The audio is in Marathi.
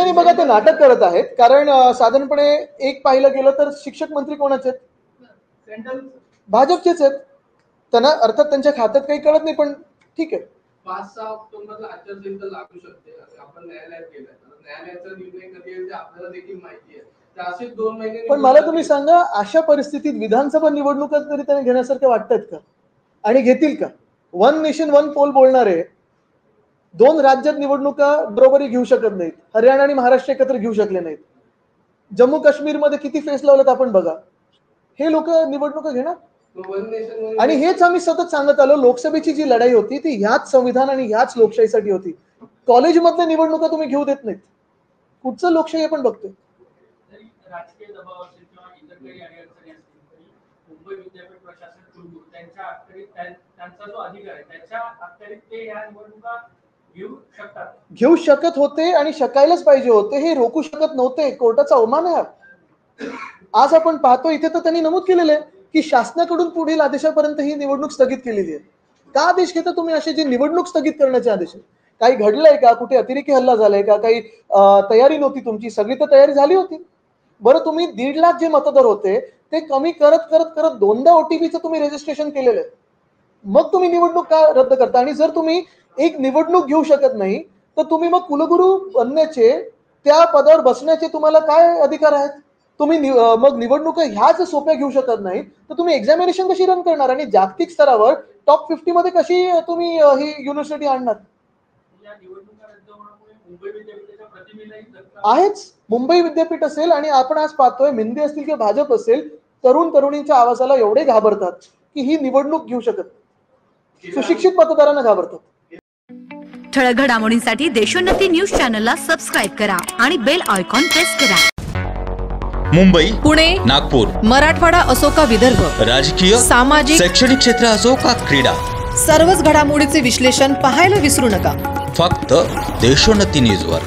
ठिकाणी बघा ते नाटक करत आहेत, कारण साधारणपणे एक पाहिलं गेलं तर शिक्षक मंत्री कोणाचे आहेत? भाजपचेच आहेत. त्यांना अर्थात त्यांच्या खात्यात काही कळत नाही, पण ठीक आहे. 5-6 ऑक्टोबरला आचारसंहिता लागू शकते, आपण न्यायालयात गेलाय. न्यायालयाचा निर्णय कधी येईल ते आपल्याला देखील माहिती आहे. त्याचे 2 महिने. पण मला तुम्ही सांगा, अशा परिस्थितीत विधानसभा निवडणुका तरी त्यांना घेण्यासारखे वाटतात का? आणि घेतील का? वन नेशन वन पोल बोलणारे 2 राज्यात निवडणुका बरोबरी घेऊ शकत नाहीत. हरियाणा आणि महाराष्ट्र एकत्र घेऊ शकले नाहीत. जम्मू काश्मीरमध्ये किती फेस लावलेत आपण बघा. हे लोक निवडणुका घेणार? आणि हेच आम्ही सतत सांगत आलो, लोकसभेची जी लढाई होती ती ह्याच संविधान आणि ह्याच लोकशाहीसाठी होती. कॉलेजमधल्या निवडणुका तुम्ही घेऊ देत नाहीत. कुठचं लोकशाही आपण बघतोय? राजकीय दबाव असेल किंवा इतर काही अडचणी असतील तरी मुंबई विद्यापीठ प्रशासन कुलगुरू त्यांच्या अखत्यारीत त्यांचा जो अधिकार आहे त्याच्या अखत्यारीत ते या निवडणुका घेऊ शकत होते आणि शकायलाच पाहिजे होते. हे रोखू शकत नव्हते. कोर्टाचा अवमान आहे. आज आपण पाहतो इथे तर त्यांनी नमूद केलेलं आहे की शासनाकडून पुढील आदेशापर्यंत ही निवडणूक स्थगित केलेली आहे. का आदेश घेता तुम्ही असे जे निवडणूक स्थगित करण्याचे आदेश? काही घडलंय का? कुठे अतिरेकी हल्ला झालाय का? काही तयारी नव्हती तुमची? सगळी तर तयारी झाली होती. बरं, तुम्ही 1.5 लाख जे मतदार होते ते कमी करत करत करत 2दा OTPचं तुम्ही रजिस्ट्रेशन केलेलं आहे. मग तुम्ही निवडणूक का रद्द करता? आणि जर तुम्ही एक निवडणूक घेऊ शकत नाही तर तुम्ही मग कुलगुरू बनण्याचे, त्या पदावर बसण्याचे तुम्हाला काय अधिकार आहेत? तुम्ही मग निवडणुका ह्याच सोप्या घेऊ शकत नाही तर तुम्ही एक्झामिनेशन कशी रन करणार? आणि जागतिक स्तरावर टॉप 50 मध्ये कशी तुम्ही ही युनिव्हर्सिटी आणणार? आहेच. मुंबई विद्यापीठ असेल आणि आपण आज पाहतोय मिंदे असतील किंवा भाजप असेल, तरुण तरुणींच्या आवाजाला एवढे घाबरतात की ही निवडणूक घेऊ शकत नाही. सुशिक्षित मतदारांना घाबरतात. ठळक घडामोडींसाठी देशोन्नती न्यूज चॅनलला सबस्क्राईब करा आणि बेल आयकॉन प्रेस करा. मुंबई, पुणे, नागपूर, मराठवाडा असो का विदर्भ, राजकीय, सामाजिक, शैक्षणिक क्षेत्र असो का क्रीडा, सर्वच घडामोडीचे विश्लेषण पाहायला विसरू नका. फक्त देशोन्नती न्यूजवर.